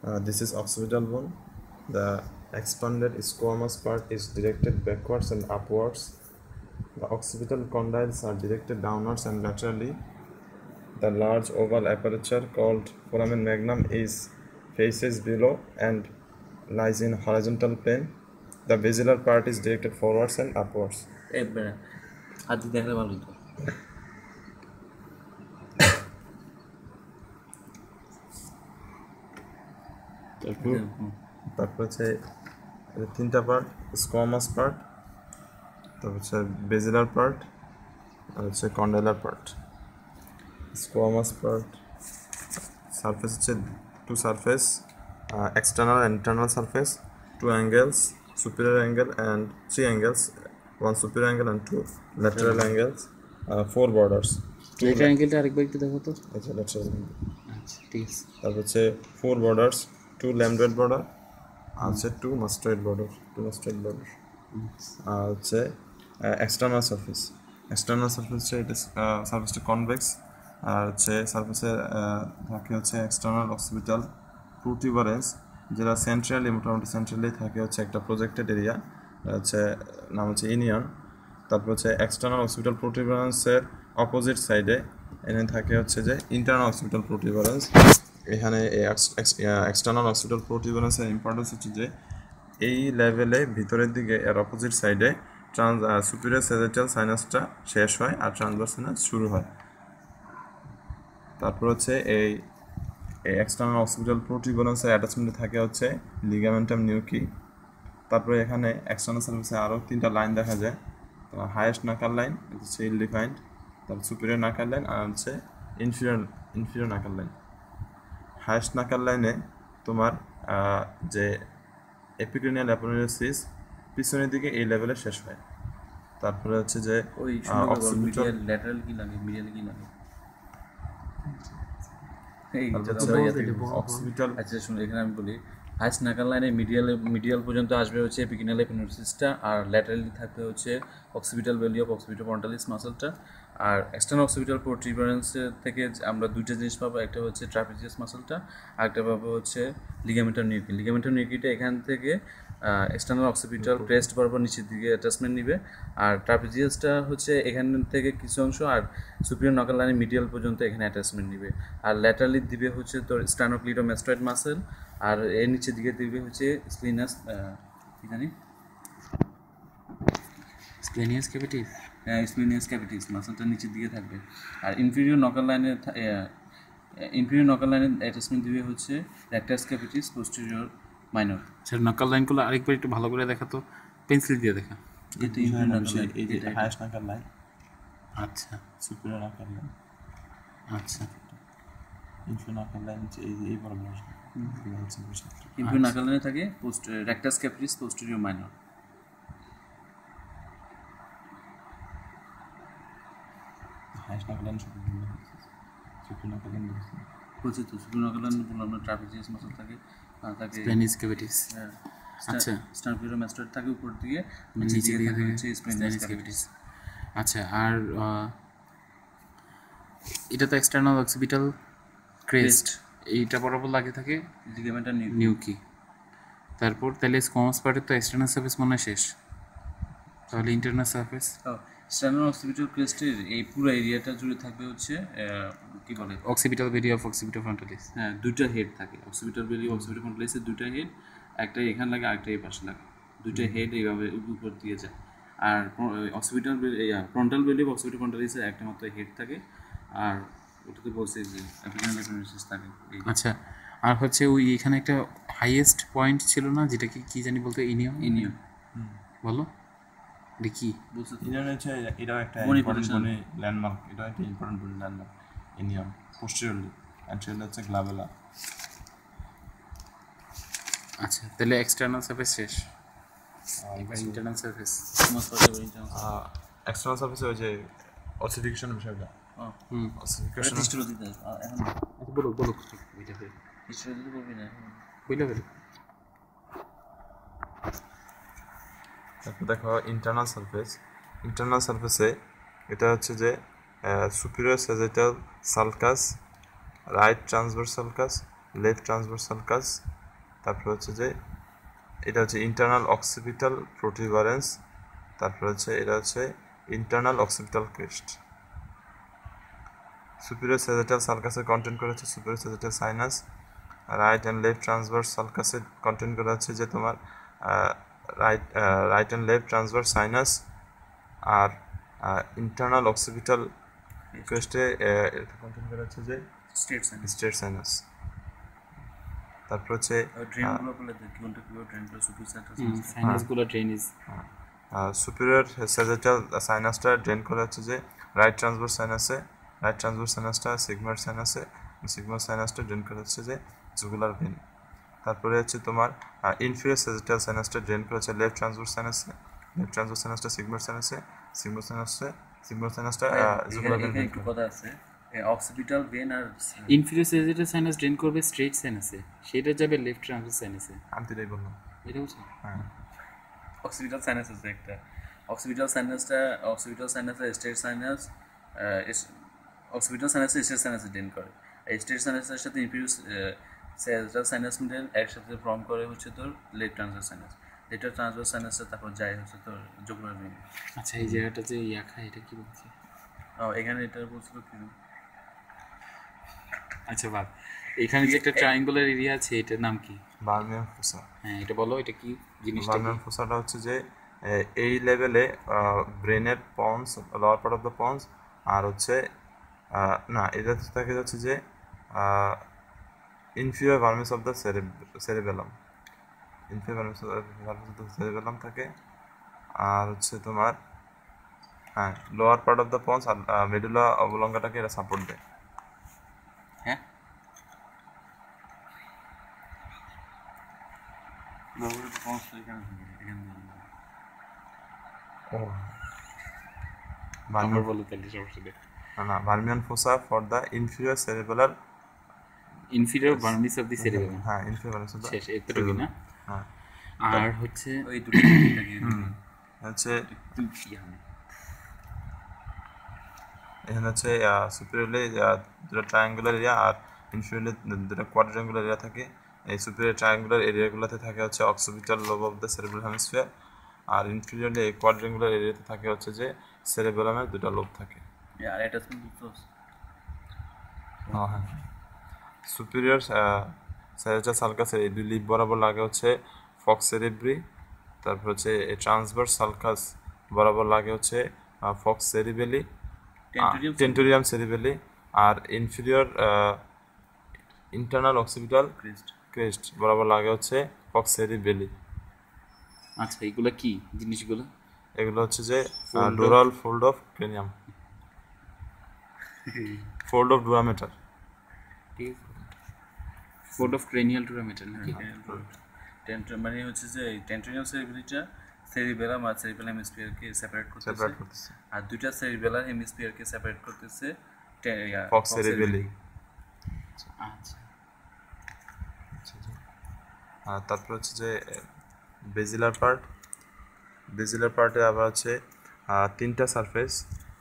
This is occipital bone. The expanded squamous part is directed backwards and upwards. The occipital condyles are directed downwards and laterally. The large oval aperture called foramen magnum is faces below and lies in horizontal plane. The basilar part is directed forwards and upwards. হাতি দেখলে ভালো হতো। তারপর হচ্ছে তিনটা part, squamous part, তারপর হচ্ছে বেজিলার part, আর হচ্ছে condylar part. Squamous part surface হচ্ছে to surface, external and internal surface, two angles, superior angle and three angles, one superior angle and two lateral angles, four borders. Lateral অ্যাঙ্গেলটা আরেকবার একটু দেখো তো। আচ্ছা, lateral angle। আচ্ছা ঠিক আছে। তারপর হচ্ছে four borders, two lambdoid border, আর হচ্ছে two mastoid border, আর হচ্ছে external surface হচ্ছে এটা সারফেসটা কনভেক্স, আর হচ্ছে সারফেসে থাকে হচ্ছে এক্সটার্নাল অক্সিপিটাল প্রোটিউবারেন্স, যেটা সেন্ট্রালি মোটামুটি সেন্ট্রালি থাকে হচ্ছে একটা প্রজেক্টেড এরিয়া, হচ্ছে নাম হচ্ছে ইনিয়ন। তারপর হচ্ছে এক্সটার্নাল অক্সিপিটাল প্রোটিউবারেন্সের অপোজিট সাইডে এখানে থাকে হচ্ছে যে ইন্টারনাল অক্সিপিটাল প্রোটিউবারেন্স। এখানে এক্সটার্নাল অক্সিপিটাল প্রোটিউবারেন্সের ইম্পর্টেন্স হচ্ছে যে এই লেভেলে ভিতরের দিকে এর অপোজিট সাইডে সুপিরিয়র সেজেটাল সাইনাসটা শেষ হয় আর ট্রান্সভার্স সাইনাস শুরু হয়। তারপর হচ্ছে এই এক্সটার্নাল অক্সিপিটাল প্রোটিউবারেন্সের অ্যাটাচমেন্টে থাকে হচ্ছে লিগামেন্টাম নিউকি। তারপরে এখানে এক্সটার্নাল সারফেসে আরও তিনটা লাইন দেখা যায়, হাইয়েস্ট নাকাল লাইন হচ্ছে ইল ডিফাইন্ড, তারপর সুপিরিয়র নাকাল লাইন আর হচ্ছে ইনফিরিয়র নাকাল লাইন। হাইয়েস্ট নাকাল লাইনে তোমার যে এপিক্রেনিয়াল অ্যাপোনেউরোসিস পিছনের দিকে এই লেভেলে শেষ হয়। তারপরে হচ্ছে যে ওই মিডিয়াল ল্যাটারাল কি লাগে, মিডিয়াল কি লাগে? অক্সিপিটাল আচ্ছা শুনুন, এখানে আমি বলি হাইস্ট নাকাল লাইনে মিডিয়াল পর্যন্ত আসবে হচ্ছে এপিক্রেনিয়াল অ্যাপোনেউরোসিসটা, আর ল্যাটারালি থাকবে হচ্ছে অক্সিপিটাল ভ্যালি অফ অক্সিপিটোফ্রন্টালিস মাসলটা। আর এক্সটার্নাল অক্সিপিটাল প্রোটিউবারেন্সের থেকে আমরা দুইটা জিনিস পাবো, একটা হচ্ছে ট্রাপিজিয়াস মাসলটা, আর একটা পাবো হচ্ছে লিগামেন্টাম নিউকি। লিগামেন্টাম নিউকিটা এখান থেকে এক্সটার্নাল অক্সিপিটাল ক্রেস্ট বরাবর নিচের দিকে অ্যাটাচমেন্ট নিবে, আর ট্রাপিজিয়াসটা হচ্ছে এখান থেকে কিছু অংশ আর সুপিরিয়র নাকাল লাইনের মিডিয়াল পর্যন্ত এখানে অ্যাটাচমেন্ট নিবে। আর ল্যাটারালি দিবে হচ্ছে তোর স্টার্নোক্লিডোমাস্টয়েড মাসেল, আর এর নিচের দিকে দিবে হচ্ছে স্প্লিনাস কি জানি স্প্লেনিয়াস ক্যাভিটিস, হ্যাঁ স্প্লেনিয়াস ক্যাভিটিস মাসলটা নিচের দিকে থাকবে। আর ইনফিরিয়র নাকাল লাইনের অ্যাটাচমেন্ট দিবে হচ্ছে rectus cavities posterior minor. Sir নাকাল লাইনগুলো আরেকবার একটু ভালো করে দেখা তো, পেন্সিল দিয়ে দেখা। এটা ইনফিরিয়র নাকাল লাইন, এই যে হাইয়েস্ট নাকাল লাইন, আচ্ছা সুপিরিয়র নাকাল লাইন, আচ্ছা ইনফিরিয়র নাকাল লাইন এই বরাবর আসবে। ইনফিরিয়র নাকাল লাইনে থাকে rectus cavities posterior minor. Highest নাকাল লাইন সুপিরিয়র নাকাল লাইন হচ্ছে তো সুপিরিয়র নাকাল লাইন বললাম না, ট্রাপিজিয়াস মাসল থাকে, থাকে স্প্লেনিয়াস ক্যাভিটিস। আচ্ছা স্টার্নোক্লিডোমাস্টয়েড থাকে উপর দিকে, নিচে দিকে থাকে হচ্ছে স্প্লেনিয়াস ক্যাভিটিস। আচ্ছা, আর এটা তো এক্সটার্নাল অক্সিপিটাল ক্রেস্ট, এইটা বরাবর লাগে থাকে লিগামেন্টাম নিউকি। তারপর তাহলে স্কোয়ামাস পার্টের তো এক্সটার্নাল সারফেস মনে হয় শেষ, তাহলে ইন্টারনাল সারফেস স্টার্নাল অক্সিপিটাল ক্রেস্টের এই পুরো এরিয়াটা জুড়ে থাকবে হচ্ছে কি বলে অক্সিপিটাল ভেরি অফ অক্সিপিটোফ্রন্টালিস। হ্যাঁ, দুইটা হেড থাকে অক্সিপিটাল ভেরি অক্সিপিটোফ্রন্টালিসের দুইটা হেড, একটা এখানে লাগে আরেকটা এই পাশে লাগে, দুইটা হেড এইভাবে উপর দিয়ে যায়। আর অক্সিপিটাল ফ্রন্টাল ভেলি অক্সিপিটোফ্রন্টালিসের একটা মাত্র হেড থাকে, আর ওটাতে বলছে যে এপিক্রেনিয়াল অ্যাপোনেউরোসিস থাকে। আচ্ছা, আর হচ্ছে ওই এখানে একটা হাইয়েস্ট পয়েন্ট ছিল না, যেটাকে কি জানি বলতো, ইনিয়ম বলো দেখি বলছে ইনিয়ন হচ্ছে এটাও একটা ল্যান্ডমার্ক, এটা একটা ইম্পর্টেন্ট বনি ল্যান্ডমার্ক। ইনিয়ন পোস্টেরিয়রলি, অ্যান্টেরিয়রলি হচ্ছে গ্লাবেলা। আচ্ছা, তাহলে এক্সটার্নাল সারফেস শেষ, এবার ইন্টারনাল সারফেস। এক্সটার্নাল সারফেসে ওই যে অসিফিকেশনের বিষয়টা, অসিফিকেশন এখন বলো বলো হিস্ট্রি দিতে বলবি না, বইলে বলো। তারপর দেখো ইন্টারনাল সারফেসে এটা হচ্ছে যে superior sagittal sulcus, right transverse sulcus, left transverse sulcus, তারপর হচ্ছে যে এটা হচ্ছে ইন্টারনাল অক্সিপিটাল প্রোটিউবারেন্স, তারপর হচ্ছে এটা হচ্ছে internal occipital crest. Superior sagittal সালকাসের কন্টেন্ট করে হচ্ছে superior sagittal sinus, right and left transverse সালকাসের কন্টেন্ট করে হচ্ছে যে তোমার right and left transverse sinus, আর ইন্টারনাল অক্সিপিটাল ক্রেস্টে এটা কন্টেন্ট করে হচ্ছে যে স্টেট সাইনাস। তারপর হচ্ছে সাইনাসগুলো ড্রেনেজ সুপিরিয়র সেজেটাল সাইনাসটা ড্রেন করে হচ্ছে যে রাইট ট্রান্সভার্স সাইনাসে, রাইট ট্রান্সভার্স সাইনাসটা সিগমার সাইনাসে, সিগমার সাইনাসটা ড্রেন করে হচ্ছে যে জুগুলার ভেন। তারপরে হচ্ছে তোমার ইনফিরিয়র সেজেটাল সাইনাসটা ড্রেন করে হচ্ছে লেফট ট্রান্সভার্স সাইনাসে, লেফট ট্রান্সভার্স সাইনাসটা সিগমার সাইনাসে, সিগমার সাইনাসটা জুগুলার ভেন। একটু কথা আছে, অক্সিপিটাল ভেন আর ইনফিরিয়র সেজেটাল সাইনাস ড্রেন করবে স্ট্রেট সাইনাসে, সেটা যাবে লেফট ট্রান্সভার্স সাইনাসে। আমি তো এটাই বললাম। এটা হচ্ছে হ্যাঁ, অক্সিপিটাল সাইনাস আছে একটা, অক্সিপিটাল সাইনাসটা স্টেট সাইনাস, অক্সিপিটাল সাইনাসে স্টেট সাইনাসে ড্রেন করে, এই স্টেট সাইনাসের সাথে ইনফিরিয়র সেজেটাল সাইনাস মিডল একসাথে ফর্ম করে হচ্ছে তোর left transverse sinus, left transverse সাইনাসটা তারপর যায় হচ্ছে তোর জুগুলার ভেন। আচ্ছা, এই জায়গাটা যে ইয়া খায় এটা কি বলছে? এখানে এটা বলছিল কি, আচ্ছা বাদ, এখানে যে একটা ট্রায়াঙ্গুলার এরিয়া আছে এটার নাম কি? বার্মিয়ান ফোসা। হ্যাঁ, এটা বলো, এটা কি জিনিসটা? বার্মিয়ান ফোসাটা হচ্ছে যে এই লেভেলে ব্রেনের pons, lower part of the pons, আর হচ্ছে না, এটা থাকে হচ্ছে যে inferior vermis of the cerebellum, inferior vermis of the cerebellum থাকে, আর হচ্ছে তোমার হ্যাঁ lower part of the pons আর মেডুলা অবলঙ্গাটাকে এরা সাপোর্ট দেয়। হ্যাঁ, আমার বলো তাহলে সমস্যা নেই। না, vermian fossa for the inferior cerebellar, inferior vermis of the cerebellum. হ্যাঁ ইনফিরিয়র ভার্মিস অফ দ্য শেষ, এতটুকু না? হ্যাঁ। আর হচ্ছে ওই দুটো হচ্ছে এখানে হচ্ছে সুপিরিয়রলি দুটো ট্রায়াঙ্গুলার এরিয়া আর ইনফিরিয়রলি দুটো কোয়াড্রাঙ্গুলার এরিয়া থাকে। এই সুপিরিয়র ট্রায়াঙ্গুলার এরিয়াগুলোতে থাকে হচ্ছে occipital lobe of the cerebral hemisphere, আর ইনফিরিয়রলি এই কোয়াড্রাঙ্গুলার এরিয়াতে থাকে হচ্ছে যে সেরেবেলামের দুটো লোব থাকে। আর এটা হ্যাঁ, সুপিরিয়র সেরেব্রাল সালকাসের এই দুই লিপ বরাবর লাগে হচ্ছে ফক্স সেরেব্রি, তারপর হচ্ছে এই ট্রান্সভার্স সালকাস বরাবর লাগে হচ্ছে ফক্স সেরিবেলি, টেন্টোরিয়াম সেরিবেলি, আর ইনফিরিয়র ইন্টারনাল অক্সিপিটাল ক্রেস্ট বরাবর লাগে হচ্ছে ফক্স সেরিবেলি। আচ্ছা, এগুলো কি জিনিসগুলো? এগুলো হচ্ছে যে dural fold of cranium, fold of dura mater, ঠিক আছে, ফোল্ড অফ ক্রেনিয়াল ডুরামেটার নাকি? মানে হচ্ছে যে টেন্টোরিয়াম সেরিবেলিটা সেরিবেলাম আর সেরিবেলাম হেমিস্ফিয়ারকে সেপারেট করতেছে, আর দুইটা সেরিবেলার হেমিস্ফিয়ারকে সেপারেট করতেছে ফক্স সেরিবেলি। আচ্ছা, আর তারপর হচ্ছে যে বেজিলার পার্টে আবার হচ্ছে তিনটা surface,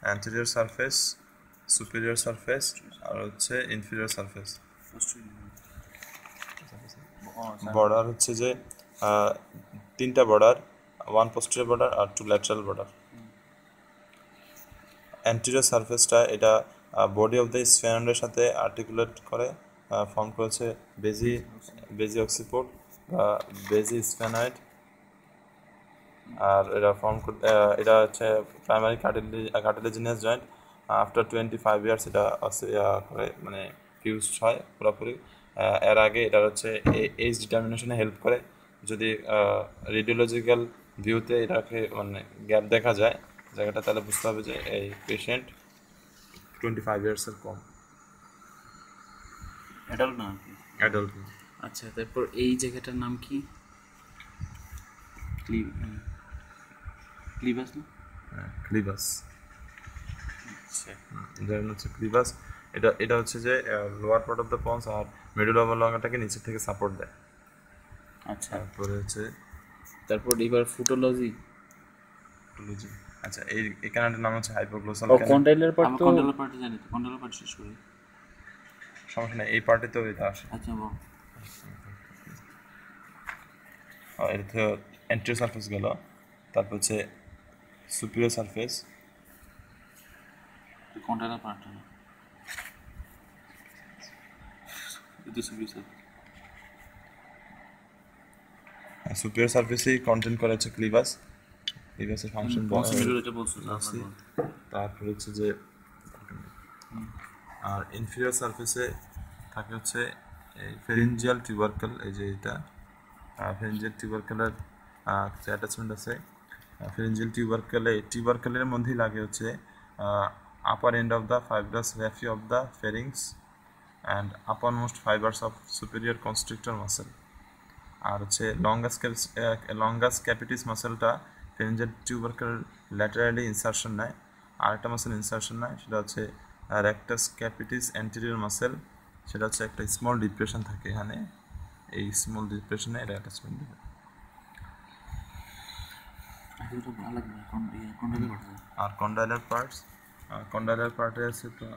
anterior surface, superior surface, আর হচ্ছে ইনফিরিয়র সারফেস। বর্ডার হচ্ছে যে তিনটা বর্ডার, ওয়ান পোস্টেরিয়র বর্ডার আর টু ল্যাটারাল বর্ডার। অ্যান্টেরিয়র সারফেসটা এটা বডি অফ দ্য স্ফেনয়েডের সাথে আর্টিকুলেট করে ফর্ম করেছে বেজি অক্সিপোড বা বেজি স্ফেনয়েড, আর এটা হচ্ছে primary cartilaginous joint. After 25 years এটা করে মানে ফিউজড হয় পুরোপুরি। এর আগে এটা হচ্ছে এজ ডিটারমিনেশনে হেল্প করে। যদি রেডিওলজিক্যাল ভিউতে এটাকে মানে গ্যাপ দেখা যায় জায়গাটা, তাহলে বুঝতে হবে যে এই পেশেন্ট 25 ইয়ার্সের কম। অ্যাডাল্ট না কি? অ্যাডাল্ট। আচ্ছা, তারপর এই জায়গাটার নাম কি? ক্লিভাস না? ক্লিভাস। আচ্ছা, যেমন হচ্ছে ক্লিভাস, এটা হচ্ছে যে lower part of the pons আর মেডুলা অবলঙ্গাটাকে নিচের থেকে সাপোর্ট দেয়। আচ্ছা, তারপরে হচ্ছে তারপর এবার ফুটোলজি। আচ্ছা, এই কানাডার নাম হচ্ছে হাইপোগ্লোসাল কন্ডাইলার পার্ট, তো কন্ডাইলার পার্ট জানি, তো কন্ডাইলার পার্ট শেষ করি। সমস্যা নেই, এই পার্টিতেও এটা আসে। আচ্ছা বল। এটা তো এন্ট্রিও সারফেস গেল, তারপর হচ্ছে সুপিরিয়র সারফেস। কন্টেনার পার্ট না, এটা সুপিরিয়র সুপিরিয়র সারফেসেই কন্টেন্ট করা হচ্ছে ক্লিভাসের ফাংশন। এটা বলছো না? তারপর হচ্ছে যে আর ইনফিরিয়র সারফেসে থাকে হচ্ছে এই ফেরিঞ্জিয়াল টিউবারকেল, এই যে এটা ফেরিঞ্জিয়াল টিউবারকেলের কিছু অ্যাটাচমেন্ট আছে। ফেরিঞ্জিয়াল টিউবারকেলের মধ্যেই লাগে হচ্ছে upper end of the fibrous raphe of the pharynx and uppermost fibres of superior constrictor muscle. আর হচ্ছে লঙ্গাস ক্যাপিটিস মাসেলটা ফেরিঞ্জিয়াল টিউবারকেল ল্যাটারালি ইনসারশন নেয়, আর একটা মাসেল ইনসারশন নেয়, সেটা হচ্ছে রেক্টাস ক্যাপিটিস অ্যান্টেরিয়র মাসেল। সেটা হচ্ছে একটা স্মল ডিপ্রেশন থাকে এখানে, এই স্মল ডিপ্রেশনে এটা অ্যাটাচমেন্ট দেবে। আর কন্ডাইলার পার্টে আছে তো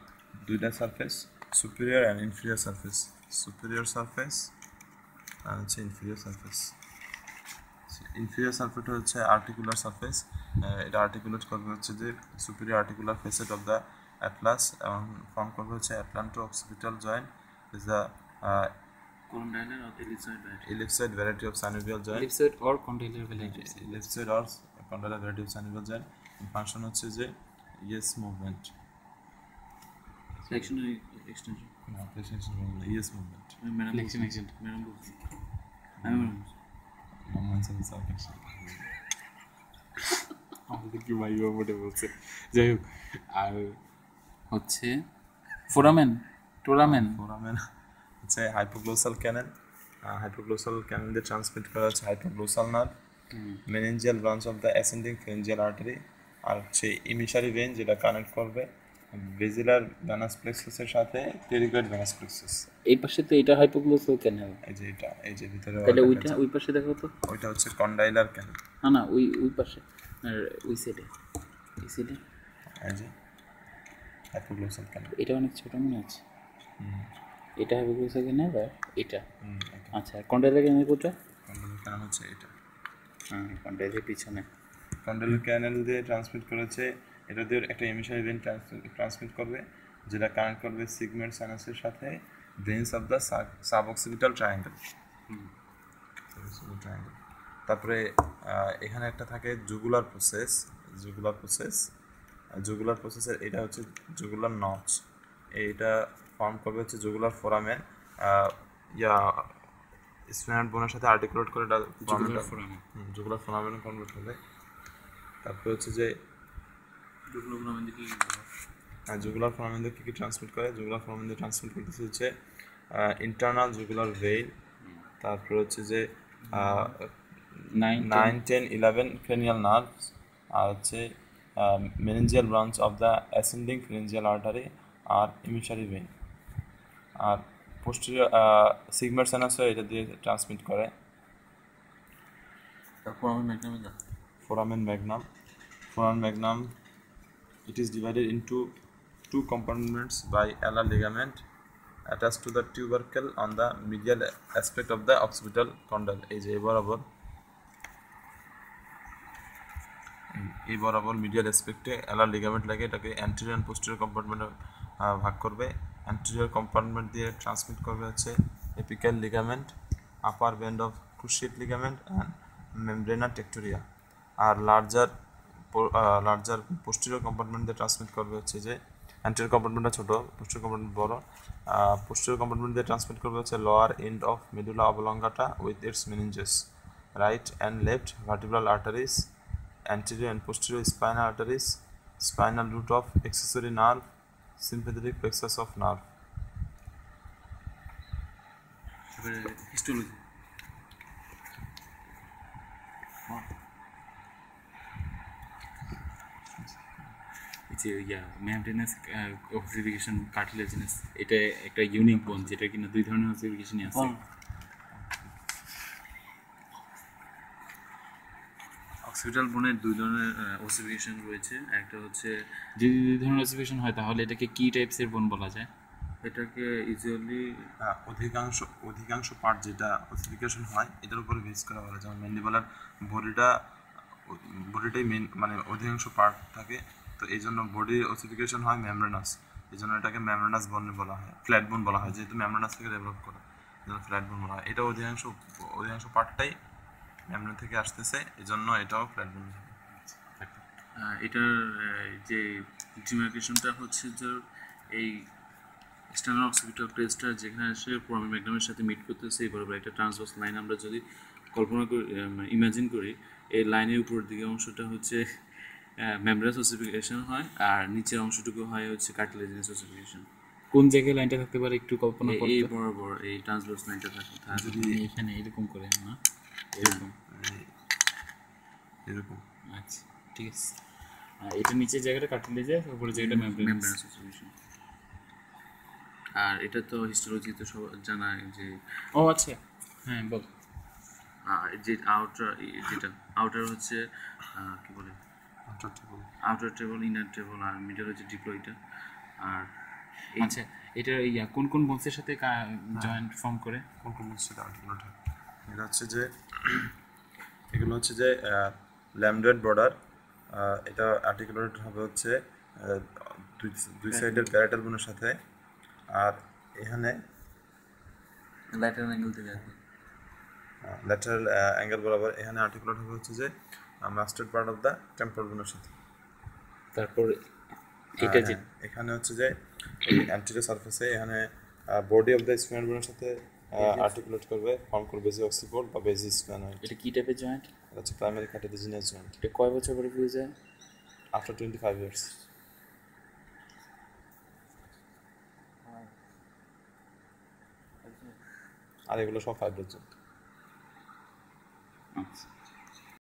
দুইটা surface, superior and inferior surface. Superior surface আর হচ্ছে ইনফিরিয়র সারফেস। ইনফিরিয়র সারফেসটা হচ্ছে আর্টিকুলার সারফেস, এটা আর্টিকুলেট করবে হচ্ছে যে superior articular facet of the atlas, এবং ফর্ম করবে হচ্ছে atlanto occipital joint is the container of ellipsoid variety of synovial joint, ellipsoid or condylar variety. ellipsoid or condylar variety of synovial joint। Function হচ্ছে যে yes movement, flexion extension, না flexion yes movement, Flexion extent. Madam বলছি আমাদের কি viva বটে বলছে, যাই হোক। আর হচ্ছে ফোরামেন ফোরামেন হচ্ছে হাইপোগ্লোসাল ক্যানেল দিয়ে ট্রান্সমিট করা হচ্ছে hypoglossal nerve, meningeal branch of the ascending pharyngeal artery, আর হচ্ছে ইমিশারি ভেন যেটা কানেক্ট করবে বেজিলার ভেনাস প্লেক্সাসের সাথে টেরিগয়েড ভেনাস প্লেক্সাস। এই পাশে তো এটা হাইপোগ্লোসাল ক্যানেল, এই যে এটা, এই যে ভিতরে তাহলে ওইটা ওই পাশে দেখো তো, ওইটা হচ্ছে কন্ডাইলার ক্যানেল। না না ওই পাশে আর ওই সাইডে, এই সাইডে এই যে হাইপোগ্লোসাল ক্যানেল, এটা অনেক ছোট মনে আছে। এটা হাইপোগ্লোসাল ক্যানেল আর এটা, আচ্ছা কন্ডাইলার ক্যানেল কোনটা? কন্ডাইলার ক্যানেল হচ্ছে এটা, হ্যাঁ কন্ডাইলার পিছনে। কন্ডাইলার ক্যানেল দিয়ে ট্রান্সমিট করেছে, এটা দিয়ে একটা এমিশারি ভেন ট্রান্সমিট করবে যেটা কানেক্ট করবে সিগমেন্ট সাইনাসের সাথে ভেন্স অফ দ্য সাবঅক্সিপিটাল ট্রায়াঙ্গেল। তারপরে এখানে একটা থাকে জুগুলার প্রসেসের এটা হচ্ছে জুগুলার নচ, এইটা ফর্ম করবে হচ্ছে জুগুলার ফোরামেন, স্ফেনাইড বোনের সাথে আর্টিকুলেট করে এটা জুগুলার ফোরামেন কনভার্ট হবে। তারপরে হচ্ছে যে জুগুলার ফোরামেন দিয়ে কী ট্রান্সমিট করে, জুগুলার ফোরামেন দিয়ে ট্রান্সমিট করতেছে হচ্ছে ইন্টারনাল জুগুলার ভেইন, তারপরে হচ্ছে যে 9, 10, 11 cranial nerves, আর হচ্ছে meningeal branch of the ascending pharyngeal artery R emissory vein, R posterior sigmoid sinus এটা দিয়ে ট্রান্সমিট করে। foramen magnum it is divided into two compartments by alar ligament attached to the tubercle on the medial aspect of the occipital condyle। এই যে এই বরাবর medial অ্যাসপেক্টে অ্যালার ligament লাগে, এটাকে anterior and posterior কম্পার্টমেন্টে ভাগ করবে। অ্যান্টেরিয়র কম্পার্টমেন্ট দিয়ে ট্রান্সমিট করবে হচ্ছে apical ligament, upper band of cruciate ligament and membrana tectoria, আর লার্জার পোস্টেরিয়র কম্পার্টমেন্ট দিয়ে ট্রান্সমিট করবে হচ্ছে যে অ্যান্টেরিয়র কম্পার্টমেন্টটা ছোটো, পোস্টেরিয়র কম্পার্টমেন্ট বড়। পোস্টেরিয়র কম্পার্টমেন্ট দিয়ে ট্রান্সমিট করবে হচ্ছে lower end of medulla oblongata with its meninges, right and left vertebral arteries, anterior and posterior spinal arteries, spinal root of accessory nerve, sympathetic plexus of nerve. Histology. Membranous ossification cartilaginous, এটা একটা unique বোন যেটা কিনা দুই ধরনের অক্সিফিকেশনই আছে। Occipital বোনের দুই ধরনের ওসিফিকেশন রয়েছে, একটা হচ্ছে যদি দুই ধরনের ওসিফিকেশন হয় তাহলে এটাকে কি টাইপসের বোন বলা যায়? এটাকে ইজিলি অধিকাংশ পার্ট যেটা ওসিফিকেশন হয় এটার উপরে বেস করা বলে, যেমন ম্যান্ডিবুলার বডিটাই মেন, মানে অধিকাংশ পার্ট থাকে, তো এই জন্য বডির ওসিফিকেশন হয় মেমব্রেনাস, এই জন্য এটাকে মেমব্রেনাস বোন বলা হয়, ফ্ল্যাট বোন বলা হয়, যেহেতু মেমব্রেনাস থেকে ডেভেলপ করে এই জন্য ফ্ল্যাট বোন বলা হয়। এটা অধিকাংশ পার্টটাই মেমব্রেন থেকে আসতেছে, এই জন্য এটাও ফ্ল্যাট বোন। এটার যে ডিমার্কেশনটা হচ্ছে যে এই এক্সটার্নাল অক্সিপিটাল ক্রেস্টটা যেখানে এসে ফোরামেন ম্যাগনামের সাথে মিট করতেছে, এই বরাবর একটা ট্রান্সভার্স লাইন আমরা যদি কল্পনা করি, ইমাজিন করি, এই লাইনের উপরের দিকে অংশটা হচ্ছে মেমব্রেনাস ওসিফিকেশন হয়, আর নিচের অংশটুকু হয় হচ্ছে কার্টিলেজিনাস ওসিফিকেশন। কোন জায়গায় লাইনটা থাকতে পারে একটু কল্পনা এই করতে? বরাবর এই ট্রান্সভার্স লাইনটা থাকে যদি এখানে এরকম করে না, এরকম। এরকম। আচ্ছা ঠিক আছে, এটা নিচের জায়গাটা কার্টিলেজে, উপরে জায়গাটা মেমব্রেনাস ওসিফিকেশন। আর এটা তো হিস্টোলজি তো সব জানা যে ও আচ্ছা হ্যাঁ বল। যে আউটার হচ্ছে কি বলে, আউটার ট্রেবল, ইনার ট্রেবল, আর মিডল হচ্ছে ডিপ্লয়টা। আর আচ্ছা এটা কোন কোন বোনসের সাথে জয়েন্ট ফর্ম করে? কোন কোন বোনসের সাথে আর্টিকুলেট হয়? এটা হচ্ছে যে এগুলো হচ্ছে যে ল্যামডয়েড বর্ডার, এটা আর্টিকুলেট হবে হচ্ছে দুই সাইডের প্যারাটাল বোনের সাথে, আর এখানে ল্যাটারাল অ্যাঙ্গেল থেকে আর কি, ল্যাটারাল অ্যাঙ্গেল বরাবর এখানে আর্টিকুলেট হবে হচ্ছে যে mustard part of the temporal বোনের সাথে। তারপর এটা যে এখানে হচ্ছে যে এই অ্যান্টেরিয়র সারফেসে এখানে বডি অফ দ্য স্পাইনাল বোনের সাথে আর্টিকুলেট করবে, ফর্ম করবে বেজি অক্সিপোড বা বেজি স্পাইনাল। এটা কি টাইপের জয়েন্ট? এটা হচ্ছে প্রাইমারি কার্টিলেজিনাস জয়েন্ট। এটা কয় বছর পরে ফিরে যায়? After 25 years। আর এগুলো সব ফাইব্রোস জয়েন্ট। আচ্ছা